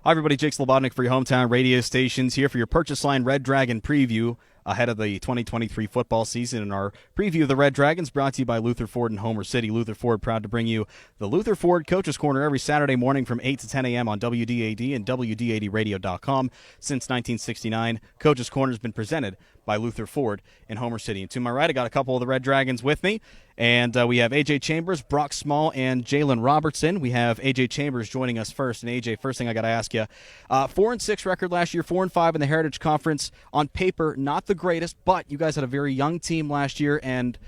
Hi, everybody. Jake Slebodnick for your hometown radio stations here for your Purchase Line Red Dragon preview ahead of the 2023 football season. And our preview of the Red Dragons brought to you by Luther Ford in Homer City. Luther Ford proud to bring you the Luther Ford Coaches Corner every Saturday morning from 8 to 10 a.m. on WDAD and WDADradio.com. Since 1969, Coaches Corner has been presented by Luther Ford in Homer City. And to my right, I got a couple of the Red Dragons with me. And we have A.J. Chambers, Brock Small, and Jalen Robertson. We have A.J. Chambers joining us first. And A.J., first thing I got to ask you, 4-6 record last year, 4-5 in the Heritage Conference. On paper, not the greatest, but you guys had a very young team last year. And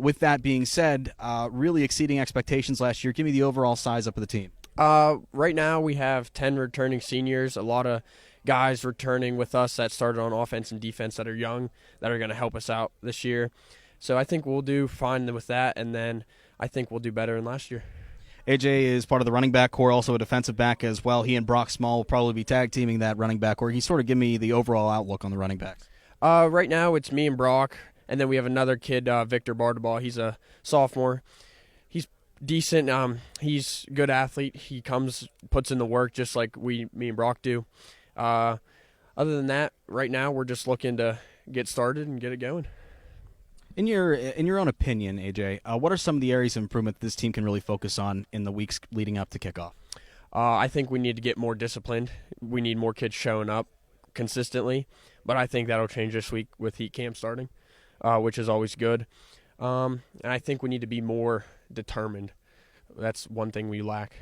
with that being said, really exceeding expectations last year. Give me the overall size up of the team. Right now we have 10 returning seniors, a lot of guys returning with us that started on offense and defense that are young, that are going to help us out this year. So I think we'll do fine with that, and then I think we'll do better than last year. AJ is part of the running back core, also a defensive back as well. He and Brock Small will probably be tag teaming that running back core. Can you sort of give me the overall outlook on the running backs? Right now it's me and Brock, and then we have another kid, Victor Bardabaugh. He's a sophomore. He's decent. He's a good athlete. He puts in the work just like me and Brock do. Other than that, right now we're just looking to get started and get it going. In your own opinion, AJ, what are some of the areas of improvement this team can really focus on in the weeks leading up to kickoff? I think we need to get more disciplined. We need more kids showing up consistently, but I think that'll change this week with heat camp starting, which is always good. And I think we need to be more determined. That's one thing we lack.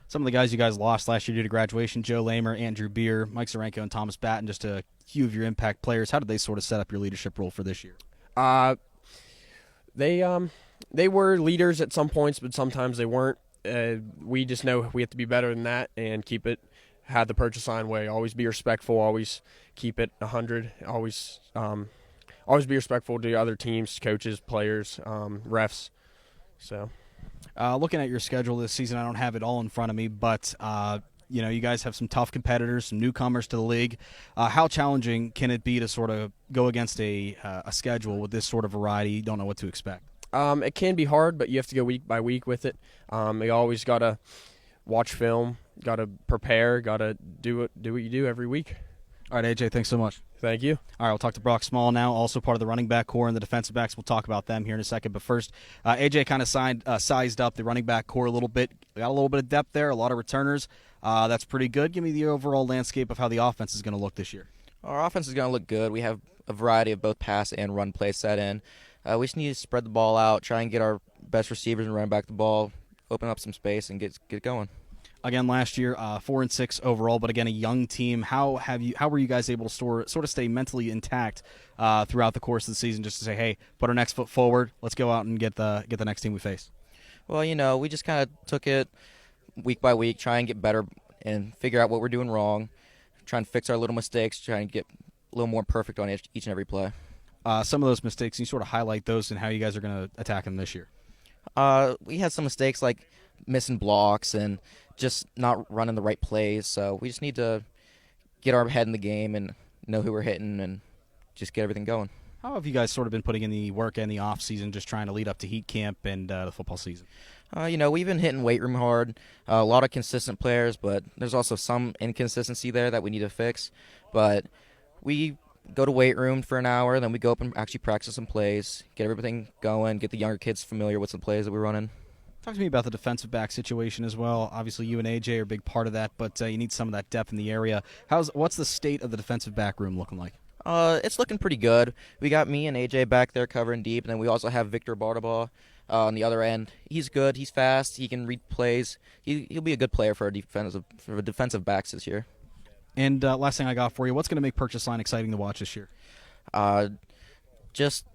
Some of the guys you guys lost last year due to graduation, Joe Lamer, Andrew Beer, Mike Zarenko, and Thomas Batten, just a few of your impact players. How did they sort of set up your leadership role for this year? They were leaders at some points, but sometimes they weren't. We just know we have to be better than that and keep it. Had the purchase line way. Always be respectful. Always keep it 100. Always be respectful to other teams, coaches, players, refs. So, looking at your schedule this season, I don't have it all in front of me, but you guys have some tough competitors, some newcomers to the league. How challenging can it be to sort of go against a schedule with this sort of variety? You don't know what to expect. It can be hard, but you have to go week by week with it. You always got to watch film, got to prepare, got to do what you do every week. All right, AJ, thanks so much. Thank you. All right, we'll talk to Brock Small now, also part of the running back core and the defensive backs. We'll talk about them here in a second. But first, AJ kind of sized up the running back core a little bit. We got a little bit of depth there, a lot of returners. That's pretty good. Give me the overall landscape of how the offense is going to look this year. Our offense is going to look good. We have a variety of both pass and run plays set in. We just need to spread the ball out, try and get our best receivers and run back the ball, open up some space, and get going. Again, last year, 4-6 overall, but again, a young team. How were you guys able to sort of stay mentally intact throughout the course of the season, just to say, hey, put our next foot forward, let's go out and get the next team we face? Well, we just kind of took it week by week, try and get better and figure out what we're doing wrong, try and fix our little mistakes, try and get a little more perfect on each and every play. Some of those mistakes, can you sort of highlight those and how you guys are going to attack them this year? We had some mistakes like missing blocks and just not running the right plays, so we just need to get our head in the game and know who we're hitting and just get everything going. How have you guys sort of been putting in the work in the off season, just trying to lead up to heat camp and the football season? We've been hitting weight room hard. A lot of consistent players, but there's also some inconsistency there that we need to fix. But we go to weight room for an hour, then we go up and actually practice some plays, get everything going, get the younger kids familiar with some plays that we're running. Talk to me about the defensive back situation as well. Obviously, you and AJ are a big part of that, but you need some of that depth in the area. What's the state of the defensive back room looking like? It's looking pretty good. We got me and AJ back there covering deep, and then we also have Victor Bardabaugh on the other end. He's good. He's fast. He can read plays. He'll be a good player for our defensive backs this year. And last thing I got for you, what's going to make Purchase Line exciting to watch this year? Just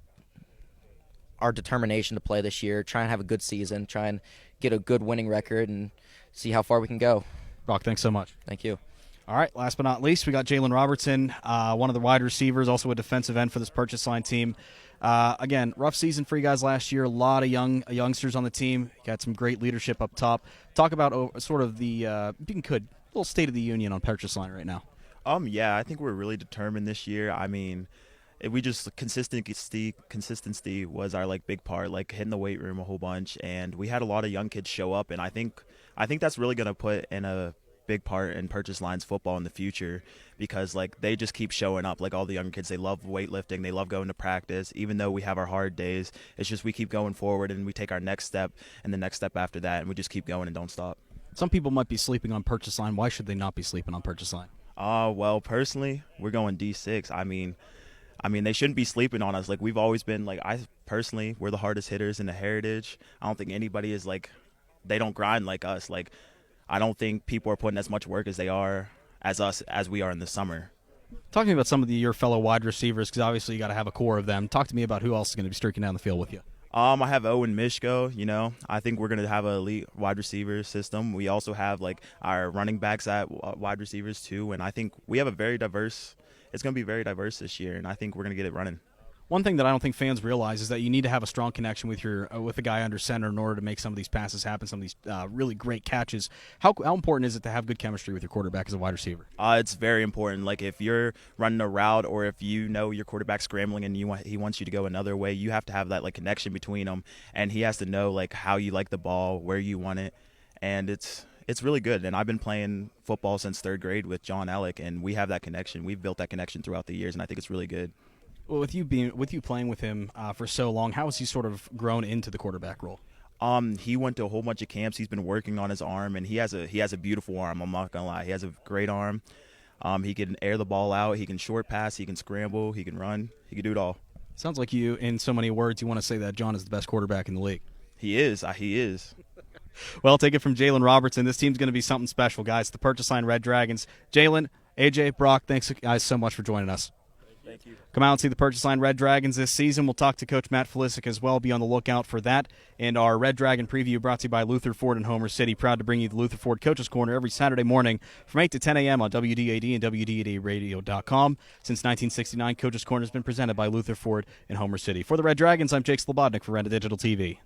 our determination to play this year, try and have a good season, try and get a good winning record, and see how far we can go. Brock, thanks so much. Thank you. All right, last but not least, we got Jalen Robertson, one of the wide receivers, also a defensive end for this Purchase Line team. Again, rough season for you guys last year. A lot of youngsters on the team. Got some great leadership up top. Talk about sort of the, little state of the union on Purchase Line right now. Yeah, I think we're really determined this year. I mean, we just consistency was our big part, hitting the weight room a whole bunch, and we had a lot of young kids show up, and I think that's really going to put in a big part in Purchase Line's football in the future because like they just keep showing up. Like all the young kids, they love weightlifting, they love going to practice. Even though we have our hard days, it's just we keep going forward and we take our next step and the next step after that, and we just keep going and don't stop. Some people might be sleeping on Purchase Line. Why should they not be sleeping on Purchase Line? Well, personally, we're going D6. I mean, they shouldn't be sleeping on us. Like we've always been like we're the hardest hitters in the Heritage. I don't think anybody is like they don't grind like us. Like I don't think people are putting as much work as we are in the summer. Talking about some of your fellow wide receivers, because obviously you got to have a core of them. Talk to me about who else is going to be streaking down the field with you. I have Owen Mishko. You know, I think we're going to have an elite wide receiver system. We also have like our running backs at wide receivers too, and I think we have it's going to be very diverse this year, and I think we're going to get it running. One thing that I don't think fans realize is that you need to have a strong connection with with the guy under center in order to make some of these passes happen, some of these really great catches. How important is it to have good chemistry with your quarterback as a wide receiver? It's very important. Like if you're running a route or if you know your quarterback's scrambling and he wants you to go another way, you have to have that like connection between them, and he has to know like how you like the ball, where you want it, and it's really good. And I've been playing football since 3rd grade with John Ellick, and we have that connection. We've built that connection throughout the years, and I think it's really good. Well, with you playing with him for so long, how has he sort of grown into the quarterback role? He went to a whole bunch of camps. He's been working on his arm, and he has a beautiful arm. I'm not gonna lie, he has a great arm. He can air the ball out. He can short pass. He can scramble. He can run. He can do it all. Sounds like you, in so many words, you want to say that John is the best quarterback in the league. He is. He is. Well, take it from Jalen Robertson. This team's going to be something special, guys. The Purchase Line Red Dragons. Jalen, AJ, Brock, thanks guys so much for joining us. Thank you. Come out and see the Purchase Line Red Dragons this season. We'll talk to Coach Matt Felisic as well. Be on the lookout for that. And our Red Dragon preview brought to you by Luther Ford in Homer City. Proud to bring you the Luther Ford Coaches Corner every Saturday morning from 8 to 10 a.m. on WDAD and WDADradio.com. Since 1969, Coaches Corner has been presented by Luther Ford in Homer City. For the Red Dragons, I'm Jake Slebodnick for Renda Digital TV.